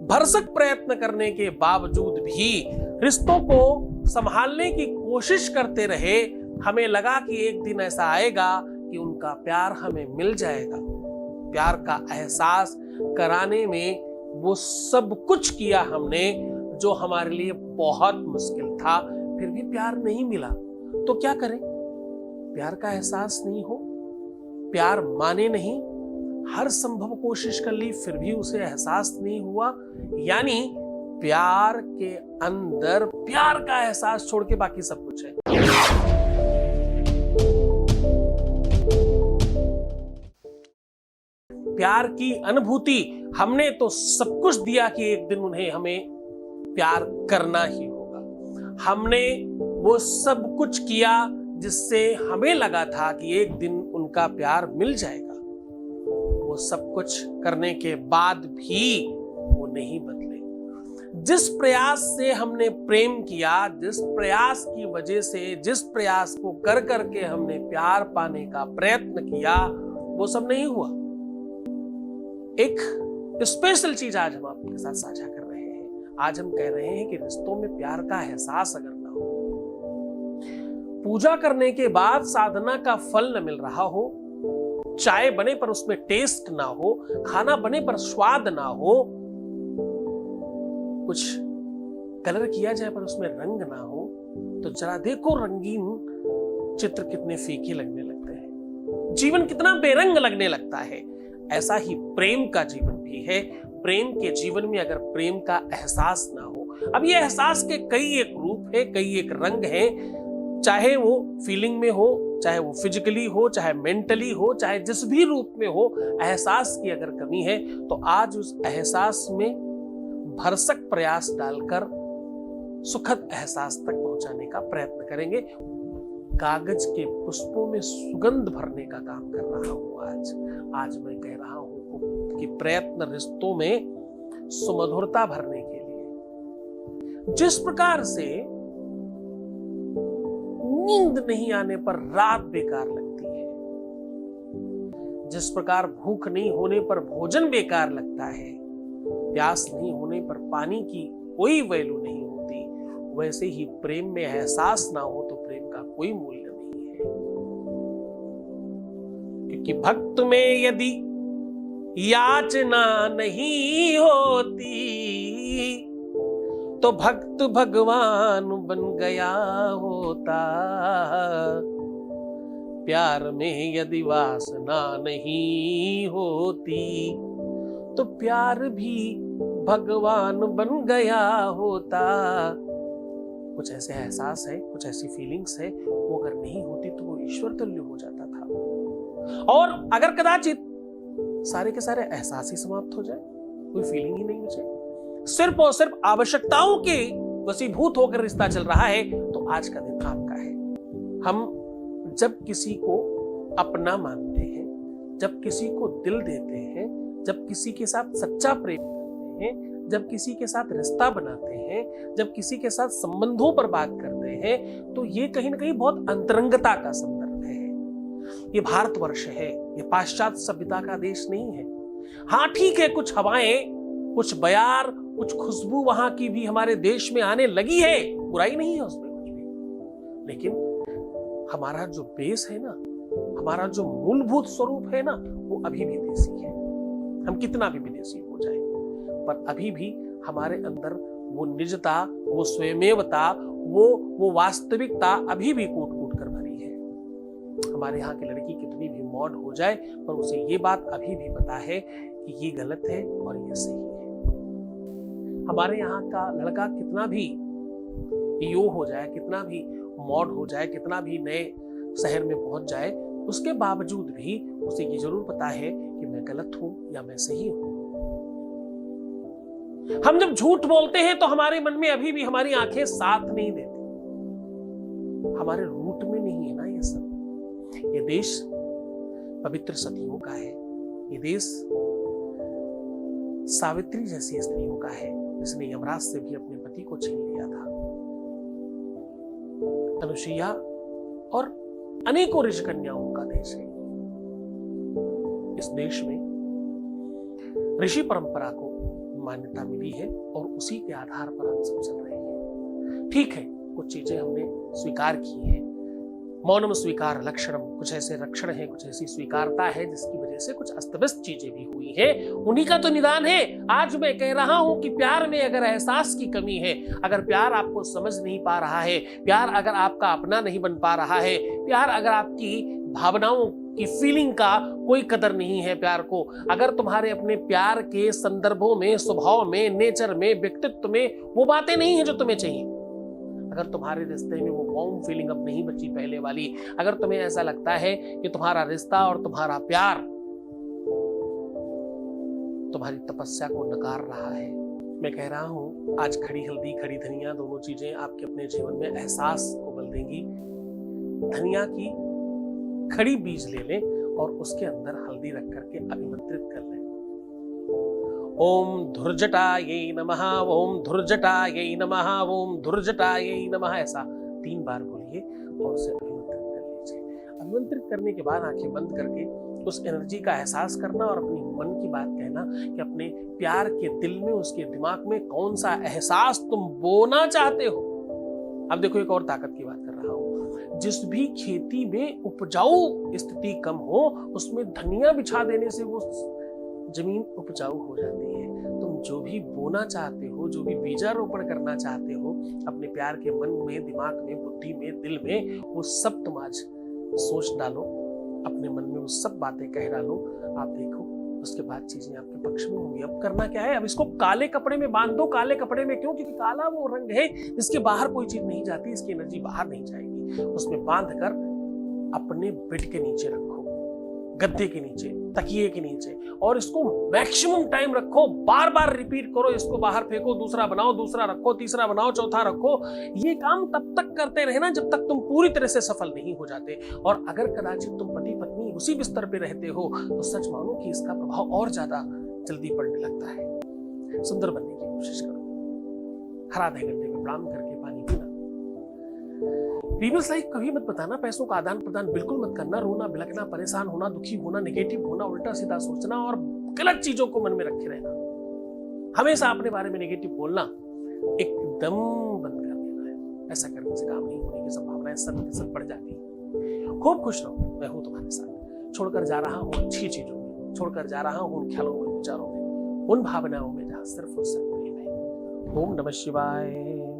भरसक प्रयत्न करने के बावजूद भी रिश्तों को संभालने की कोशिश करते रहे। हमें लगा कि एक दिन ऐसा आएगा कि उनका प्यार हमें मिल जाएगा। प्यार का एहसास कराने में वो सब कुछ किया हमने जो हमारे लिए बहुत मुश्किल था, फिर भी प्यार नहीं मिला। तो क्या करें? प्यार का एहसास नहीं हो, प्यार माने नहीं, हर संभव कोशिश कर ली फिर भी उसे एहसास नहीं हुआ। यानी प्यार के अंदर प्यार का एहसास छोड़ के बाकी सब कुछ है। प्यार की अनुभूति हमने तो सब कुछ दिया कि एक दिन उन्हें हमें प्यार करना ही होगा। हमने वो सब कुछ किया जिससे हमें लगा था कि एक दिन उनका प्यार मिल जाएगा। वो सब कुछ करने के बाद भी वो नहीं बदले। जिस प्रयास से हमने प्रेम किया, जिस प्रयास की वजह से, जिस प्रयास को कर करके हमने प्यार पाने का प्रयत्न किया, वो सब नहीं हुआ। एक स्पेशल चीज आज हम आपके साथ साझा कर रहे हैं। आज हम कह रहे हैं कि रिश्तों में प्यार का एहसास अगर ना हो, पूजा करने के बाद साधना का फल न मिल रहा हो, चाय बने पर उसमें टेस्ट ना हो, खाना बने पर स्वाद ना हो, कुछ कलर किया जाए पर उसमें रंग ना हो, तो जरा देखो रंगीन चित्र कितने फीके लगने लगते हैं, जीवन कितना बेरंग लगने लगता है। ऐसा ही प्रेम का जीवन भी है। प्रेम के जीवन में अगर प्रेम का एहसास ना हो, अब ये एहसास के कई एक रूप है, कई एक रंग है, चाहे वो फीलिंग में हो, चाहे वो फिजिकली हो, चाहे मेंटली हो, चाहे जिस भी रूप में हो, एहसास की अगर कमी है तो आज उस एहसास में भरसक प्रयास डालकर सुखद एहसास तक पहुंचाने का प्रयत्न करेंगे। कागज के पुष्पों में सुगंध भरने का काम कर रहा हूं आज मैं कह रहा हूं कि प्रयत्न रिश्तों में सुमधुरता भरने के लिए। जिस प्रकार से नींद नहीं आने पर रात बेकार लगती है, जिस प्रकार भूख नहीं होने पर भोजन बेकार लगता है, प्यास नहीं होने पर पानी की कोई वैल्यू नहीं होती, वैसे ही प्रेम में एहसास ना हो तो प्रेम का कोई मूल्य नहीं है। क्योंकि भक्त में यदि याचना नहीं होती तो भक्त भगवान बन गया होता। प्यार में यदि वासना नहीं होती तो प्यार भी भगवान बन गया होता। कुछ ऐसे एहसास है, कुछ ऐसी फीलिंग्स है, वो अगर नहीं होती तो वो ईश्वर तुल्य हो जाता था। और अगर कदाचित सारे के सारे एहसास ही समाप्त हो जाए, कोई फीलिंग ही नहीं बचे, सिर्फ और सिर्फ आवश्यकताओं के वशीभूत होकर रिश्ता चल रहा है, तो आज का दिन आपका है। हम जब किसी को अपना मानते हैं, जब किसी को दिल देते हैं, जब किसी के साथ सच्चा प्रेम करते हैं, जब किसी के साथ रिश्ता बनाते हैं, जब किसी के साथ संबंधों पर बात करते हैं, तो ये कहीं ना कहीं बहुत अंतरंगता का संदर्भ है। ये भारतवर्ष है, ये पाश्चात्य सभ्यता का देश नहीं है। हाँ ठीक है, कुछ हवाएं, कुछ बयार, कुछ खुशबू वहां की भी हमारे देश में आने लगी है, बुराई नहीं है उसमें कुछ भी, लेकिन हमारा जो बेस है ना, हमारा जो मूलभूत स्वरूप है ना, वो अभी भी देसी है। हम कितना भी विदेशी हो जाए, पर अभी भी हमारे अंदर वो निजता, वो स्वयमेवता, वो वास्तविकता अभी भी कूट कूट कर भरी है। हमारे यहाँ की लड़की कितनी भी मॉड हो जाए, पर उसे ये बात अभी भी पता है कि ये गलत है और ये सही है। हमारे यहाँ का लड़का कितना भी यो हो जाए, कितना भी मॉड हो जाए, कितना भी नए शहर में पहुंच जाए, उसके बावजूद भी उसे ये जरूर पता है कि मैं गलत हूं या मैं सही हूं। हम जब झूठ बोलते हैं तो हमारे मन में अभी भी हमारी आंखें साथ नहीं देती, हमारे रूट में नहीं है ना ये सब। ये देश पवित्र सतियों का है, ये देश सावित्री जैसी स्त्रियों का है, जिसने यमराज से भी अपने पति को छीन लिया था। अनुसुईया और अनेकों ऋषि कन्याओं का देश है। इस देश में ऋषि परंपरा को मान्यता मिली है और उसी के आधार पर हम सब चल रहे हैं। ठीक है, कुछ चीजें हमने स्वीकार की हैं। मौनम स्वीकार लक्षणम, कुछ ऐसे लक्षण हैं, कुछ ऐसी स्वीकारता है जिसकी वजह से कुछ अस्तव्यस्त चीजें भी हुई हैं। उन्हीं का तो निदान है। आज मैं कह रहा हूं कि प्यार में अगर एहसास की कमी है, अगर प्यार आपको समझ नहीं पा रहा है, प्यार अगर आपका अपना नहीं बन पा रहा है, प्यार अगर आपकी भावनाओं की फीलिंग का कोई कदर नहीं है, प्यार को अगर तुम्हारे अपने प्यार के संदर्भों में, स्वभाव में, नेचर में, व्यक्तित्व में वो बातें नहीं है जो तुम्हें चाहिए, अगर तुम्हारे रिश्ते में वो वार्म फीलिंग अब नहीं बची पहले वाली, अगर तुम्हें ऐसा लगता है कि तुम्हारा रिश्ता और तुम्हारा प्यार तुम्हारी तपस्या को नकार रहा है, मैं कह रहा हूं आज खड़ी हल्दी, खड़ी धनिया दोनों चीजें आपके अपने जीवन में एहसास को बल देंगी। धनिया की खड़ी बीज ले लें और उसके अंदर हल्दी रख करके अभिमंत्रित कर लें। ओम धुर्जटायै नमः, ओम धुर्जटायै नमः, ओम धुर्जटायै नमः, ऐसा 3 बार बोलिए और उसे अभिमंत्रित कर लीजिए। अभिमंत्रित करने के बाद आंखें बंद करके उस एनर्जी का एहसास करना और अपनी मन की बात कहना कि अपने प्यार के दिल में, उसके दिमाग में कौन सा एहसास तुम बोना चाहते हो। अब देखो एक और ताकत की बात कर रहा हूं। जिस भी खेती में उपजाऊ स्थिति कम हो उसमें धनिया बिछा देने से वो जमीन उपजाऊ हो जाती है। तुम जो भी बोना चाहते हो, जो भी बीजारोपण करना चाहते हो अपने प्यार के मन में, दिमाग में, बुद्धि में, दिल में, वो सब तुम आज सोच डालो, अपने मन में वो सब बातें कह डालो। आप देखो उसके बाद चीजें आपके पक्ष में होंगी। अब करना क्या है, अब इसको काले कपड़े में बांध दो। काले कपड़े में क्यों? क्योंकि काला वो रंग है इसके बाहर कोई चीज नहीं जाती, इसकी एनर्जी बाहर नहीं जाएगी। उसमें बांध कर अपने बेड के नीचे रखो, गद्दे के नीचे, तकिए के नीचे, और इसको मैक्सिमम टाइम रखो। बार बार रिपीट करो, इसको बाहर फेंको, दूसरा बनाओ, दूसरा रखो, तीसरा बनाओ, चौथा रखो। ये काम तब तक करते रहना जब तक तुम पूरी तरह से सफल नहीं हो जाते। और अगर कदाचित तुम पति पत्नी उसी बिस्तर पे रहते हो तो सच मानो कि इसका प्रभाव और ज्यादा जल्दी पड़ने लगता है। सुंदर बनने की कोशिश करो। हर आधे घंटे में प्रणाम करके पानी पीना। प्रीवियस लाइफ कभी मत बताना, पैसों का आदान प्रदान बिल्कुल मत करना, रोना, बिलखना, परेशान होना, दुखी होना, नेगेटिव होना, उल्टा सीधा सोचना और गलत चीजों को मन में रखे रहना। हमेशा अपने बारे में नेगेटिव बोलना एकदम बंद कर देना है। ऐसा करने से काम नहीं होने की संभावनाएं सब बढ़ जाती है। खूब खुश रहो, मैं हूं तुम्हारे साथ। छोड़कर जा रहा हूं अच्छी चीजों में, छोड़कर जा रहा हूं उन ख्यालों में, विचारों में, उन भावनाओं में जहां सिर्फ और सिर्फ प्रेम है। ओम नमः शिवाय।